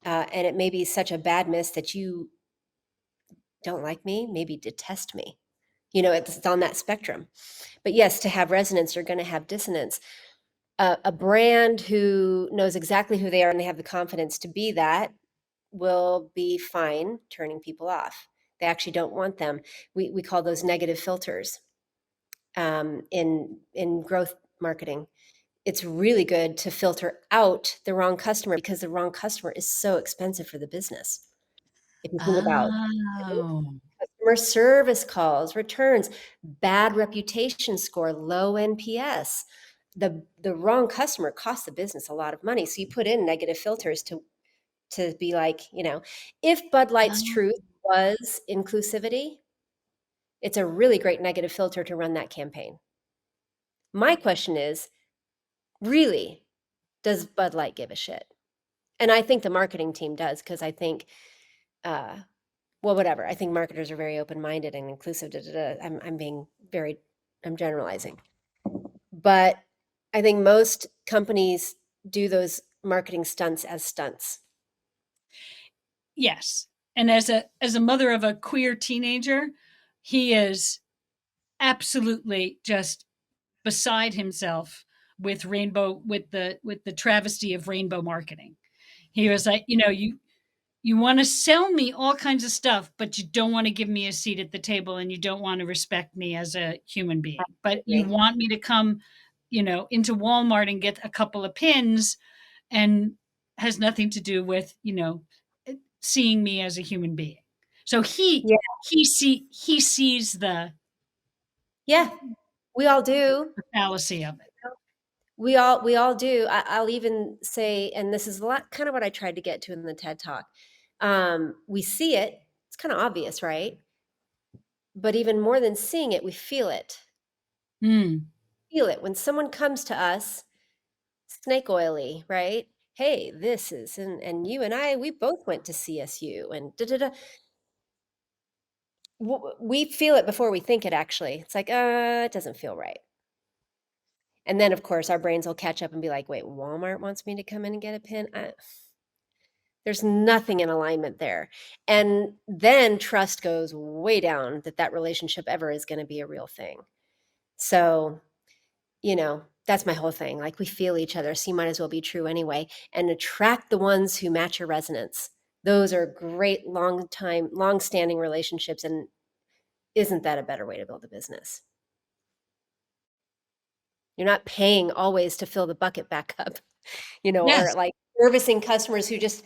And it may be such a bad miss that you don't like me, maybe detest me. It's on that spectrum. But yes, to have resonance, you're going to have dissonance. A brand who knows exactly who they are and they have the confidence to be that will be fine turning people off. They actually don't want them. We call those negative filters in growth marketing. It's really good to filter out the wrong customer because the wrong customer is so expensive for the business. If you think about Oh. customer service calls, returns, bad reputation score, low NPS. The wrong customer costs the business a lot of money. So you put in negative filters to be like, if Bud Light's Oh. truth was inclusivity, it's a really great negative filter to run that campaign. My question is, really, does Bud Light give a shit? And I think the marketing team does because I think, well, whatever. I think marketers are very open-minded and inclusive. Da, da, da. I'm generalizing. But I think most companies do those marketing stunts as stunts. Yes. And as a mother of a queer teenager, he is absolutely just beside himself with the travesty of rainbow marketing. He was like, you want to sell me all kinds of stuff, but you don't want to give me a seat at the table and you don't want to respect me as a human being. But you Absolutely. want me to come, into Walmart and get a couple of pins and has nothing to do with, seeing me as a human being. So Yeah. he sees the Yeah. We all do. fallacy of it. We all do. I'll even say, and this is a lot kind of what I tried to get to in the TED Talk. We see it. It's kind of obvious, right? But even more than seeing it, we feel it. Mm. Feel it when someone comes to us, snake oily, right? Hey, this is, and you and I, we both went to CSU, and da da da. We feel it before we think it. Actually, it's like, it doesn't feel right. And then, of course, our brains will catch up and be like, wait, Walmart wants me to come in and get a pin. There's nothing in alignment there. And then trust goes way down that relationship ever is going to be a real thing. So, that's my whole thing. Like, we feel each other, so you might as well be true anyway, and attract the ones who match your resonance. Those are great long-standing relationships. And isn't that a better way to build a business? You're not paying always to fill the bucket back up, or Yes. like servicing customers who just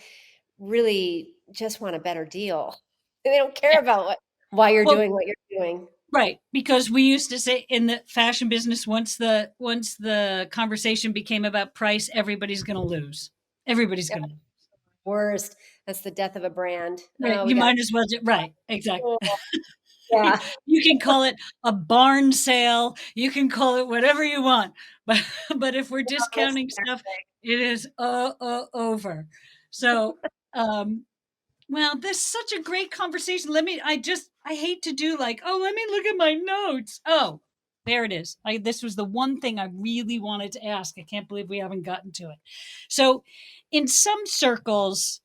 really just want a better deal. They don't care Yeah. about why you're Well, doing what you're doing. right, because we used to say in the fashion business, once the conversation became about price, everybody's going to lose. Everybody's Yeah, going to. worst. That's the death of a brand. Right. Oh, we You got might as well right. Exactly. oh, yeah. You can call it a barn sale. You can call it whatever you want. But but if we're discounting stuff, it is over. So, um well, this is such a great conversation. I hate to do like, oh, let me look at my notes. Oh, there it is. This was the one thing I really wanted to ask. I can't believe we haven't gotten to it. So, in some circles,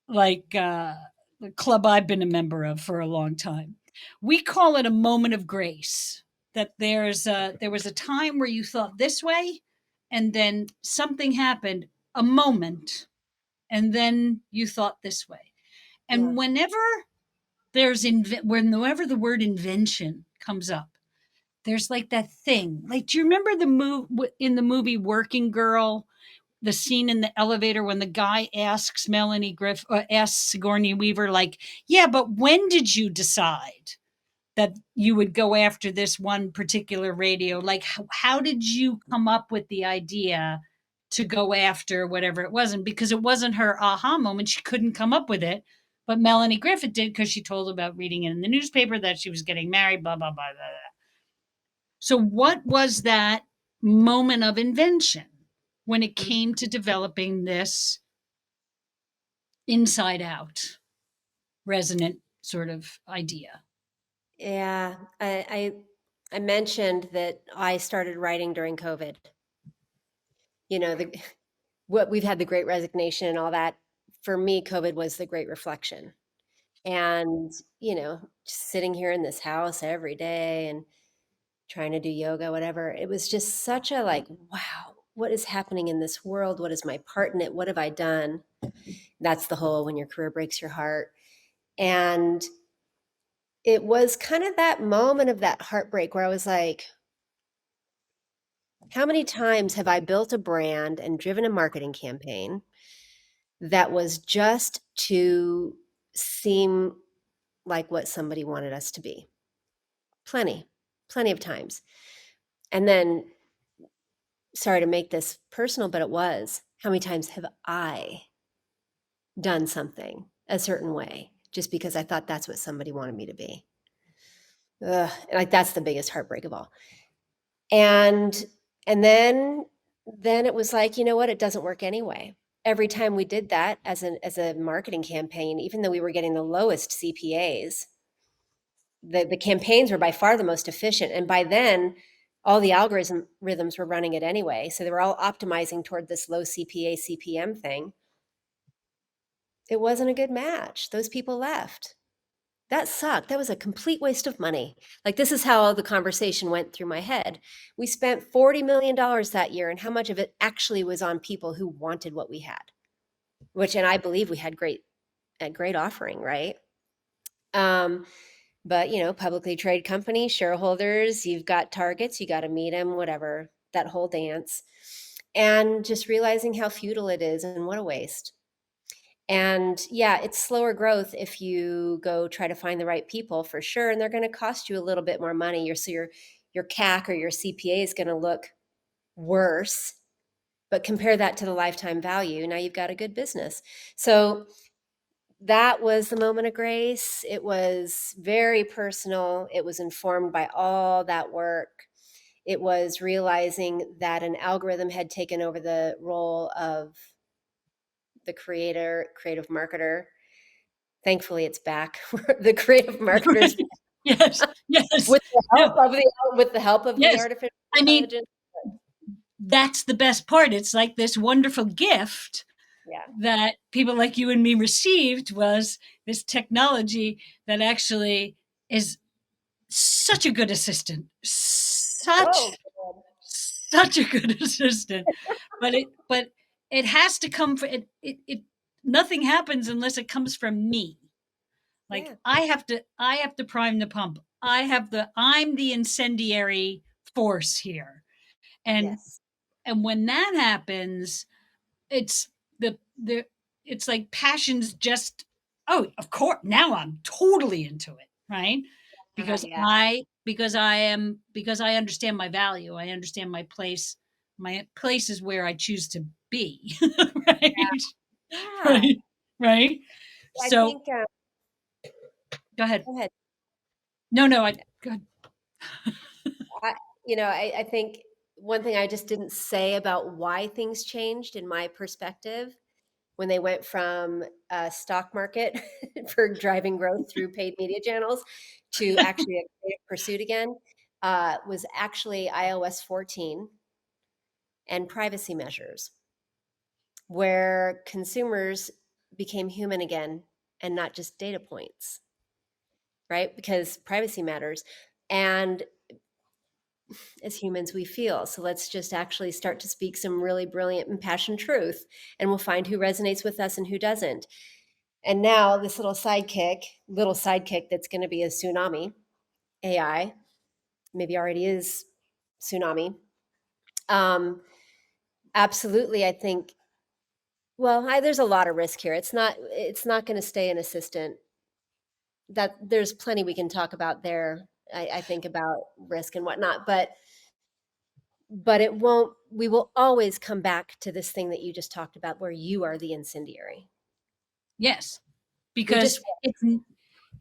like the club I've been a member of for a long time, we call it a moment of grace. That there was a time where you thought this way, and then something happened, a moment, and then you thought this way. Yeah. And whenever the word invention comes up, there's like that thing. Like, do you remember the in the movie Working Girl, the scene in the elevator when the guy asks asks Sigourney Weaver, like, yeah, but when did you decide that you would go after this one particular radio? Like, how did you come up with the idea to go after whatever it wasn't? Because it wasn't her aha moment. She couldn't come up with it. But Melanie Griffith did, because she told about reading it in the newspaper that she was getting married, blah, blah, blah, blah, blah. So, what was that moment of invention when it came to developing this inside out resonant sort of idea? Yeah, I mentioned that I started writing during COVID. You know, the what we've had the great resignation and all that. For me, COVID was the great reflection. And, just sitting here in this house every day and trying to do yoga, whatever, it was just such a like, wow, what is happening in this world? What is my part in it? What have I done? That's the whole when your career breaks your heart. And it was kind of that moment of that heartbreak where I was like, how many times have I built a brand and driven a marketing campaign that was just to seem like what somebody wanted us to be? Plenty, plenty of times. And then, sorry to make this personal, but it was, how many times have I done something a certain way just because I thought that's what somebody wanted me to be? Ugh, like that's the biggest heartbreak of all. And then it was like, you know what? It doesn't work anyway. Every time we did that as a marketing campaign, even though we were getting the lowest CPAs, the campaigns were by far the most efficient. And by then, all the rhythms were running it anyway. So they were all optimizing toward this low CPA, CPM thing. It wasn't a good match. Those people left. That sucked. That was a complete waste of money. Like, this is how the conversation went through my head. We spent $40 million that year, and how much of it actually was on people who wanted what we had? And I believe we had a great offering, right? But publicly traded company, shareholders, you've got targets, you got to meet them, whatever, that whole dance. And just realizing how futile it is and what a waste. And yeah, it's slower growth if you go try to find the right people, for sure. And they're going to cost you a little bit more money. Your CAC or your CPA is going to look worse. But compare that to the lifetime value. Now you've got a good business. So that was the moment of grace. It was very personal. It was informed by all that work. It was realizing that an algorithm had taken over the role of the creative marketer. Thankfully, it's back. The creative marketers Yes, yes. with the No, help of the yes. artificial I mean, intelligence. that's the best part. It's like this wonderful gift Yeah. that people like you and me received, was this technology that actually is such a good assistant. Oh, Such a good assistant. But it has to come from it. Nothing happens unless it comes from me. Like, yeah. I have to prime the pump. I'm the incendiary force here. And Yes. and when that happens, it's the it's like passion's just, oh, of course, now I'm totally into it, right? Because Yeah. I understand my value. I understand my place. My place is where I choose to be. Right? Yeah. Right? Right? I So, think, go ahead. go ahead. No, I go ahead. I, I think one thing I just didn't say about why things changed in my perspective when they went from a stock market for driving growth through paid media channels to actually a creative pursuit again, was actually iOS 14 and privacy measures, where consumers became human again and not just data points, right? Because privacy matters. And as humans, we feel. So let's just actually start to speak some really brilliant, impassioned truth, and we'll find who resonates with us and who doesn't. And now this little sidekick that's going to be a tsunami AI, maybe already is tsunami. Absolutely, I think well, there's a lot of risk here. It's not gonna stay an assistant. That there's plenty we can talk about there, I think about risk and whatnot, but it won't we will always come back to this thing that you just talked about where you are the incendiary. Yes, We because just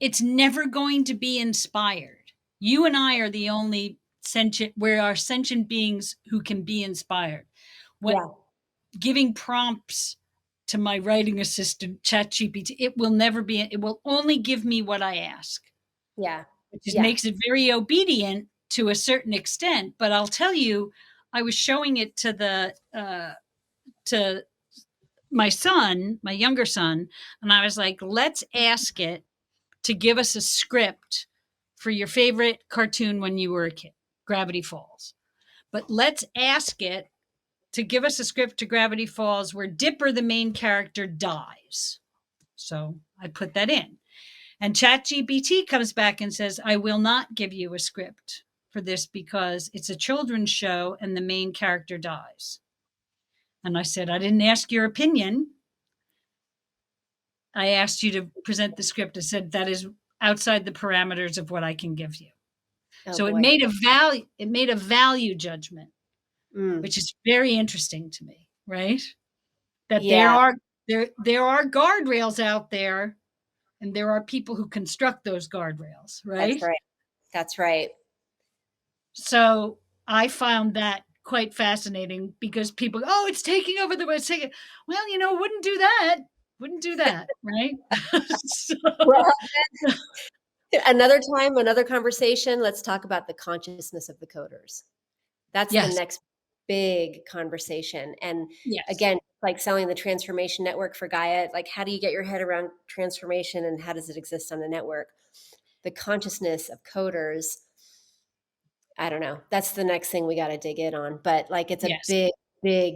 it's never going to be inspired. You and I are the only sentient, we are sentient beings who can be inspired. What yeah, giving prompts to my writing assistant, ChatGPT, it will never be, it will only give me what I ask, yeah, which just yeah. makes it very obedient to a certain extent. But I'll tell you, I was showing it to my son, my younger son, and I was like, let's ask it to give us a script for your favorite cartoon when you were a kid, Gravity Falls. But let's ask it to give us a script to Gravity Falls where Dipper, the main character, dies. So I put that in. And ChatGPT comes back and says, I will not give you a script for this because it's a children's show and the main character dies. And I said, I didn't ask your opinion. I asked you to present the script. I said, that is outside the parameters of what I can give you. Oh So boy. it made a value judgment, Mm. which is very interesting to me, right? That Yeah, there are guardrails out there and there are people who construct those guardrails, that's right? right. That's right. So I found that quite fascinating because people, oh, it's taking over the way it's taking. Well, wouldn't do that. Wouldn't do that, right? So, Well, another time, another conversation, let's talk about the consciousness of the coders. That's the yes, next big conversation. And yes. again, like selling the transformation network for Gaia, like how do you get your head around transformation and how does it exist on the network? The consciousness of coders, I don't know. That's the next thing we got to dig in on. But like it's a Yes. big, big,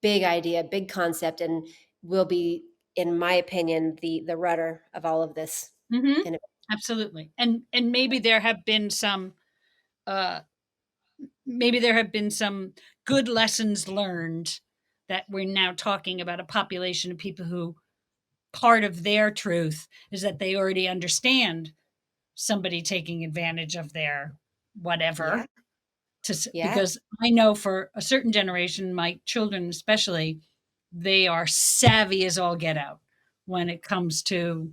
big idea, big concept, and will be, in my opinion, the rudder of all of this. Mhm. And Absolutely. And uh maybe there have been some good lessons learned that we're now talking about a population of people who part of their truth is that they already understand somebody taking advantage of their yeah, whatever yeah. because I know for a certain generation, my children especially, they are savvy as all get out when it comes to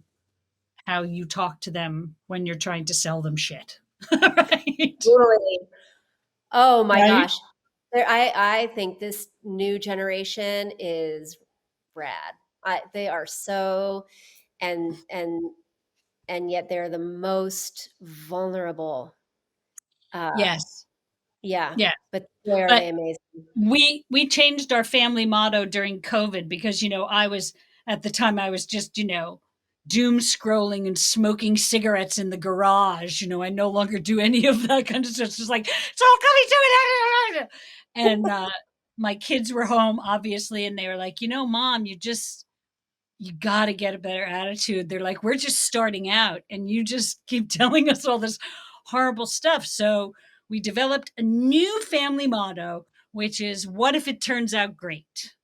how you talk to them when you're trying to sell them shit. Right? Totally. Oh my Right? gosh. I think this new generation is rad. They are so and yet they're the most vulnerable. Uh, Yes. yeah, Yeah. but boy, are But they amazing. we changed our family motto during COVID because I was at the time I was just doom scrolling and smoking cigarettes in the garage. I no longer do any of that kind of stuff. It's just like it's all coming to it, and my kids were home obviously, and they were like, Mom, you got to get a better attitude. They're like, we're just starting out, and you just keep telling us all this horrible stuff. So we developed a new family motto, which is, what if it turns out great?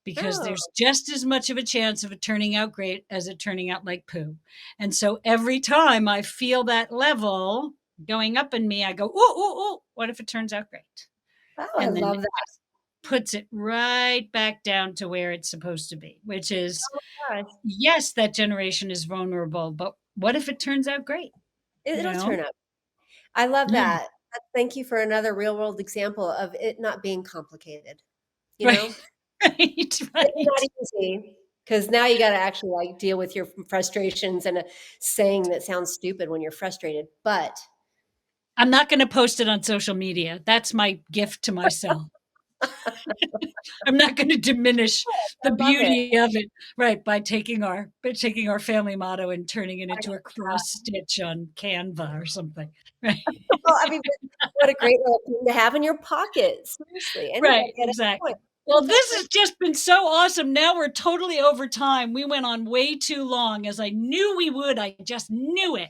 Because Oh, there's just as much of a chance of it turning out great as it turning out like poo. And so every time I feel that level going up in me, I go, ooh, ooh, ooh, what if it turns out great? oh, I And then love it that. just puts it right back down to where it's supposed to be, which is, Gosh, yes, that generation is vulnerable, but what if it turns out great? You it'll know? turn out. I love Yeah. that. Thank you for another real world example of it not being complicated. You Right. know, Right. it's not Right. easy because now you got to actually like deal with your frustrations and a saying that sounds stupid when you're frustrated. But I'm not going to post it on social media. That's my gift to myself. I'm not going to diminish I the love it. beauty of it, right? By taking our family motto and turning it into a cross stitch on Canva or something, right? Well, I mean, what a great little thing to have in your pocket. Seriously, anybody Right, at any point. exactly. Well, this Fantastic. has just been so awesome. Now we're totally over time. We went on way too long, as I knew we would. I just knew it.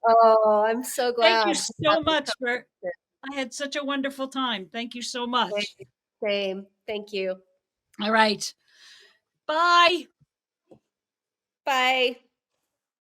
Oh, I'm so Thank you glad to have so this much for conversation. I had such a wonderful time. Thank you so much. Same. Thank you. All right. Bye. Bye.